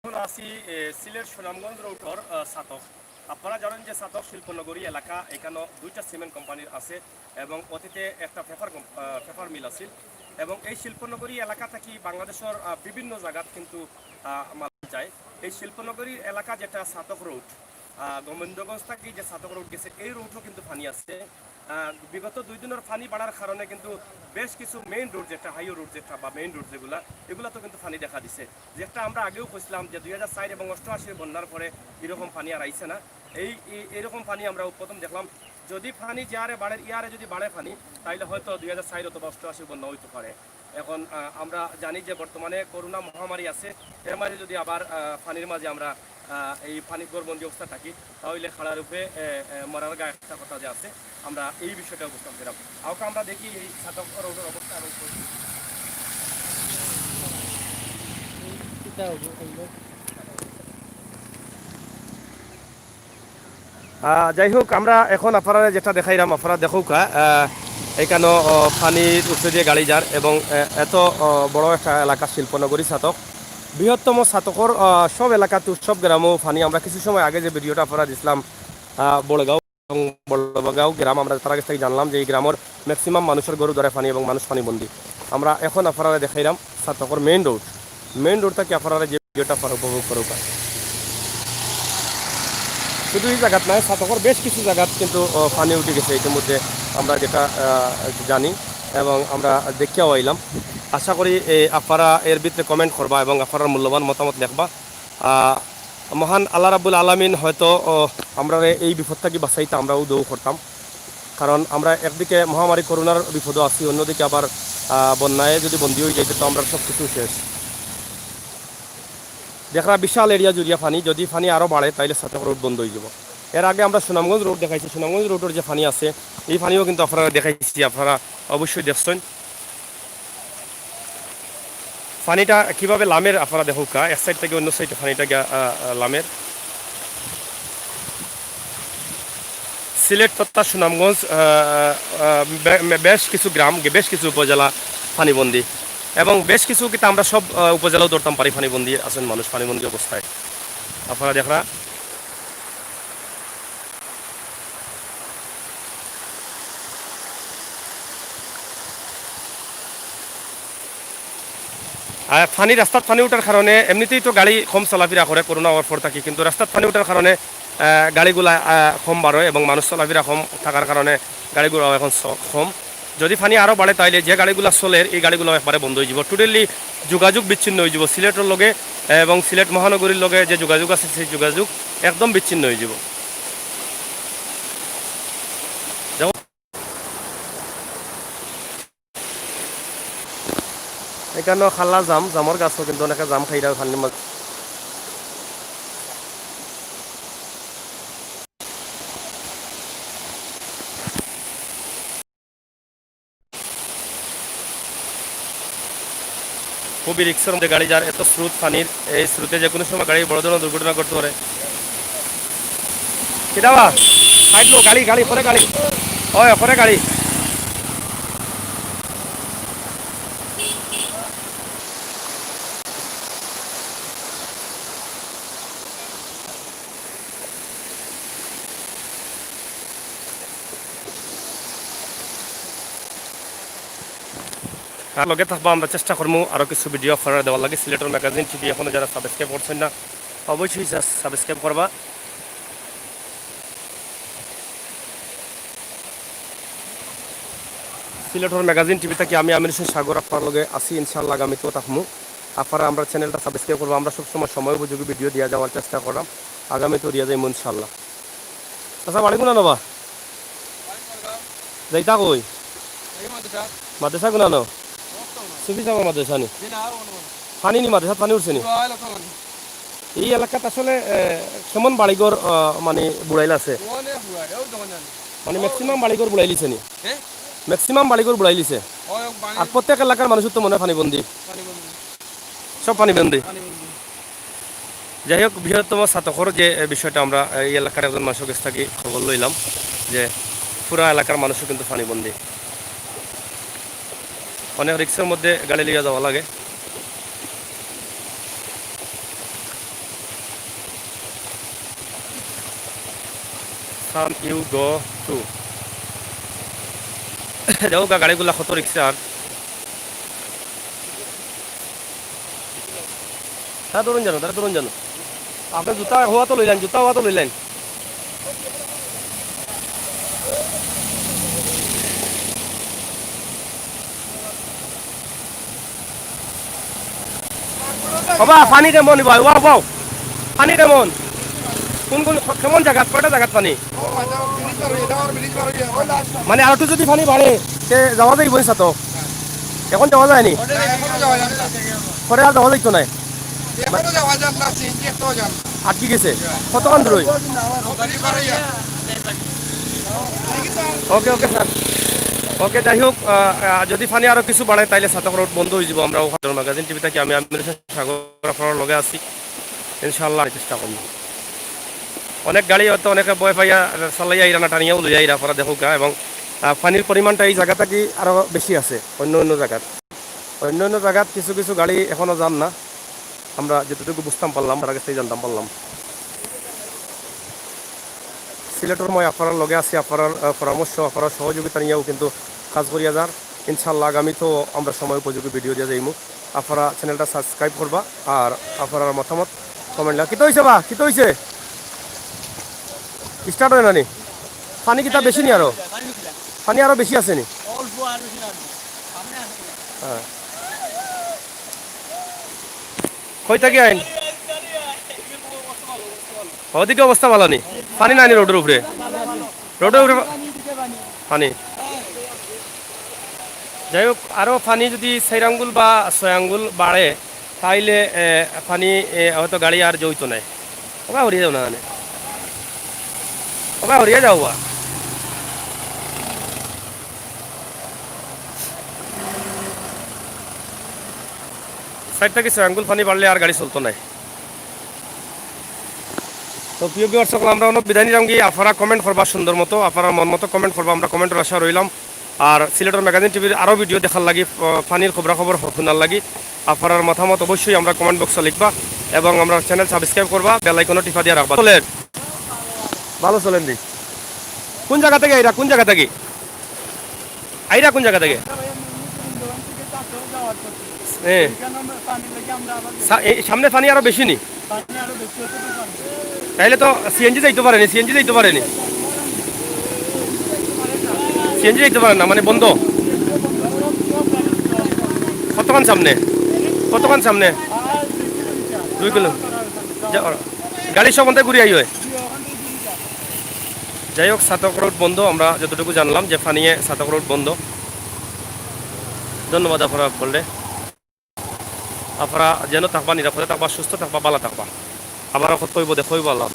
এখন আছি সিলেট সুনামগঞ্জ রোডর সাতক। আপনারা জানেন যে সাতক শিল্পনগরী এলাকা, এখানে দুইটা সিমেন্ট কোম্পানির আছে এবং অতীতে একটা পেপার মিল আছে। এবং এই শিল্পনগরী এলাকা থেকে বাংলাদেশের বিভিন্ন জায়গাত কিন্তু মাল যায়। এই শিল্পনগরী এলাকা যেটা সাতক রোড, গোবিন্দগঞ্জ থেকে যে সাতক রোড গেছে, এই রোডও কিন্তু পানি আছে। বিগত 2 দিনের পানি বাড়ার কারণে কিন্তু বেশ কিছু মেইন রোড যেটা হাইওয়ে রোড যেটা বা মেইন রোড এগুলো তো কিন্তু পানি দেখা দিছে। যেটা আমরা আগেও কইছিলাম যে 2004 এবং 88 বন্যার পরে এরকম পানি আর আইছে না। এইরকম পানি আমরা প্রথম দেখলাম। যদি পানি যারে বাড়ে ইয়ারে যদি বাড়ে পানি, তাইলে হয়তো 2004 অথবা 88 বন্যা হইতে পারে। এখন আমরা জানি যে বর্তমানে করোনা মহামারী আছে। এর মাঝে যদি আবার পানির মাঝে আমরা এই পানি গড়বন্দি অবস্থা থাকি, তাহলে খাড়ার রূপে মরার গায়ে একটা কথা যে আছে, আমরা এই বিষয়টা বুঝতাম পেলাম। আওকে আমরা দেখি এই সাতক রোডের অবস্থা এবং যাই হোক, আমরা এখন আপনারা যেটা দেখাইলাম আপনারা দেখুক। এখানে পানির উৎস দিয়ে গাড়ি যার এবং এত বড় একটা এলাকা শিল্পনগরী সাতক, বৃহত্তম সাতকর সব এলাকাতে সব গ্রামও পানি। আমরা কিছু সময় আগে যে ভিডিওটা আপনারা দিছিলাম বড়গাঁও এবং বড়গাঁও গ্রাম, আমরা তার কাছ থেকে জানলাম যে এই গ্রামের ম্যাক্সিমাম মানুষের গরু ধরে পানি এবং মানুষ পানিবন্দী। আমরা এখন আপনারা দেখাইলাম সাতকর মেইন রোড থেকে আপনারা যে ভিডিওটা উপভোগ করুক। শুধু এই জায়গাত নয়, সাতকর বেশ কিছু জায়গাত কিন্তু পানি উঠে গেছে ইতিমধ্যে, আমরা যেটা জানি এবং আমরা দেখিয়াও আইলাম। আশা করি আপনারা এর ভিতরে কমেন্ট করবা এবং আপনার মূল্যবান মতামত লিখবা। মহান আল্লাহ রাব্বুল আলামিন হয়তো আমরা এই বিপদ থেকে বাঁচাইতে আমরাও দৌড় করতাম, কারণ আমরা একদিকে মহামারী করোনার বিপদও আছি, অন্যদিকে আবার বন্যায় যদি বন্দী হয়ে যাইতে তো আমরা সব কিছু শেষ। দেখরা বিশাল এরিয়া জুড়িয়া পানি, যদি পানি আরও বাড়ে তাইলে সাতক রোড বন্ধ হয়ে যাব। এর আগে আমরা সুনামগঞ্জ রোড দেখাইছি, সুনামগঞ্জ রোডের যে পানি আছে এই পানিও কিন্তু আপনারা দেখাইছি, আপনারা অবশ্যই দেখছেন পানিটা কীভাবে লামের। আপনারা দেখুক, এক সাইড থেকে অন্য সাইডে পানিটা লামের। সিলেট তথা সুনামগঞ্জ বেশ কিছু গ্রাম, বেশ কিছু উপজেলা পানিবন্দী এবং বেশ কিছু কিন্তু আমরা সব উপজেলাও ধরতাম পারি পানিবন্দী আছেন মানুষ পানিবন্দী অবস্থায়। আপনারা দেখরা পানি রাস্তাত পানি ওঠার কারণে এমনিতেই তো গাড়ি কম চলাফেরা করে করোনা হওয়ার পর থাকি, কিন্তু রাস্তাত পানি ওঠার কারণে গাড়িগুলা কম বাড়ে এবং মানুষ চলাফেরা কম থাকার কারণে গাড়িগুলো এখন কম। যদি পানি আরও বাড়ে তাইলে যে গাড়িগুলো চলে এই গাড়িগুলো একবারে বন্ধ হয়ে যাব, টোটালি যোগাযোগ বিচ্ছিন্ন হয়ে যাব। সিলেটের লগে এবং সিলেট মহানগরীর লগে যে যোগাযোগ আছে সেই যোগাযোগ একদম বিচ্ছিন্ন হয়ে যাব। এখানে খাল্লা জামর গাছও কিন্তু অনেকে জাম খাই দেয় পানির মাঝে। খুবই রিক্সের মধ্যে গাড়ি যার, এত স্রোত পানির, এই স্রোতে যে কোনো সময় গাড়ি বড় ধরনের দুর্ঘটনা করতে পারে। কিতাবা সাইড লো, গাড়ি পরে গাড়ি, ওই পরে গাড়ি। লগে থাকবো, আমরা চেষ্টা করবো আরও কিছু ভিডিও আপনারা দেওয়ার লাগে। সিলেটের ম্যাগাজিন টিভি এখনও যারা সাবস্ক্রাইব করছেন না অবশ্যই সাবস্ক্রাইব করবা। সিলেটের ম্যাগাজিন টিভি থেকে আমি আমির হোসেন সাগর আপনার লগে আসি, ইনশাআল্লাহ আগামীতেও থাকবো। আপনারা আমরা চ্যানেলটা সাবস্ক্রাইব করবো। আমরা সবসময় সময় উপযোগী ভিডিও দিয়ে যাওয়ার চেষ্টা করলাম, আগামীতেও দিয়ে যাইব ইনশাআল্লাহ। আচ্ছা, বাড়ি কোনা নবা যাইতা কই মাদ্রাসা কোনা ন সুফি সাগর মাদ্রাসা নি পানি নি মাদ্রাসা পানি উঠছে নি এই এলাকাত আসলে কেমন বাড়িঘর মানে বুড়াইল আছে, মানে ম্যাক্সিমাম বাড়িঘর বুড়াই লিছে নি, ম্যাক্সিমাম বাড়িঘর বুড়াই লিছে। আর প্রত্যেক এলাকার মানুষের তো মনে হয় পানিবন্দী, সব পানিবন্দী। যাই হোক, বৃহত্তম সাতকর যে বিষয়টা আমরা এই এলাকার একজন মানুষের কাছ থেকে খবর লইলাম যে পুরা এলাকার মানুষও কিন্তু পানিবন্দী। অনেক রিক্সের মধ্যে গাড়ি লিয়ে যাওয়া লাগে। সাম ইউ গো টু দেখো গাড়িগুলা কত রিক্সার তারা ধরুন জানো আপনার জুতা হওয়া তো লইলেন জুতা হওয়া তো লইলেন বাবা পানি কেমন ভাই ওয়াও ওয়াও পানি কেমন কোন কোন কেমন জায়গা কয়টা জায়গাত পানি মানে আর একটু যদি পানি বাড়ে সে যাওয়া যাইব তো এখন যাওয়া যায়নি পরে আর যাওয়া যাইতো নাই আটকে গেছে কতক্ষণ দূর ওকে ওকে স্যার ওকে যাই হোক যদি পানি আরো কিছু বাড়ে তাইলে ছাতক রোড বন্ধ হয়ে যাব আমরা ম্যাগাজিন টিভি থেকে আমি আমির হোসেন সাগর আপনার লগে আছি ইনশাআল্লাহ চেষ্টা করব অনেক গাড়ি হয়তো অনেকে বয় পাইয়া চালাইয়া ইরানা টানিয়াও লইয়া ইরা পরা দেখুক এবং পানির পরিমাণটা এই জায়গাটা কি আরো বেশি আছে অন্য জায়গাত কিছু কিছু গাড়ি এখনো যান না আমরা যতটুকু বুঝতাম পারলাম তার কাছ থেকে জানতাম পারলাম সিলেটের মই আপনার লগে আছি আপনার পরামর্শ আপনার সহযোগিতা নিয়েও কিন্তু কাজ করিয়া যার ইনশাল্লাহ আগামী তো আমরা সময় উপযোগী ভিডিও দিয়ে যাইমু আপনারা চ্যানেলটা সাবস্ক্রাইব করবা আর আপনার মতামত কমেন্ট লাগা কিতো হয়েছে বা কিতো হয়েছে স্টার্ট হয় না নি পানি কিতা বেশি নি আরো পানি আরো বেশি আছে নি হ্যাঁ কই থাকি আইন ওদিকে অবস্থা ভালো নি পানি নাই রোডের উপরে পানি যাই হোক আরও পানি যদি 4 আঙ্গুল বা 6 আঙ্গুল বাড়ে তাইলে পানি হয়তো গাড়ি আর জইতো নাই ওবা হরিয়ে যাও না ওবা হরিয়ে যাও বা সাইড থেকে 6 আঙ্গুল পানি বাড়লে আর গাড়ি চলতো নাই তো প্রিয় ভিউয়ার্স সকল আমরা অনেক বিদায় নিলাম গিয়ে আপনারা কমেন্ট করবা সুন্দর মতো আপনারা মন মতো কমেন্ট করবা আমরা কমেন্টের আশা রইলাম আর সিলেটের ম্যাগাজিন টিভির আরও ভিডিও দেখার লাগি পানির খবরাখবর শোনার লাগি আপনার মতামত অবশ্যই আমরা কমেন্ট বক্সে লিখবা এবং আমরা চ্যানেল সাবস্ক্রাইব করবা বেল আইকনও টিপা দিয়ে রাখবা চলেন ভালো চলেন দি কোন জায়গা থেকে আইরা কোন জায়গা থেকে সামনে পানি আরো বেশি নি তাইলে তো সিএনজি যাইতে পারেনি সিএনজি যাইতে পারে না মানে বন্ধ কতক্ষণ সামনে 2 কিলো গাড়ি সব অন্তে ঘুরে আই হয় যাই হোক ছাতক রোড বন্ধ আমরা যতটুকু জানলাম যে ফানিয়ে ছাতক রোড বন্ধ ধন্যবাদ আপনারা বললে আপনারা যেন থাকবা নিরাপদে থাকবা সুস্থ থাকবা ভালো থাকবা আবার কত কইব দেখো আল্লাহ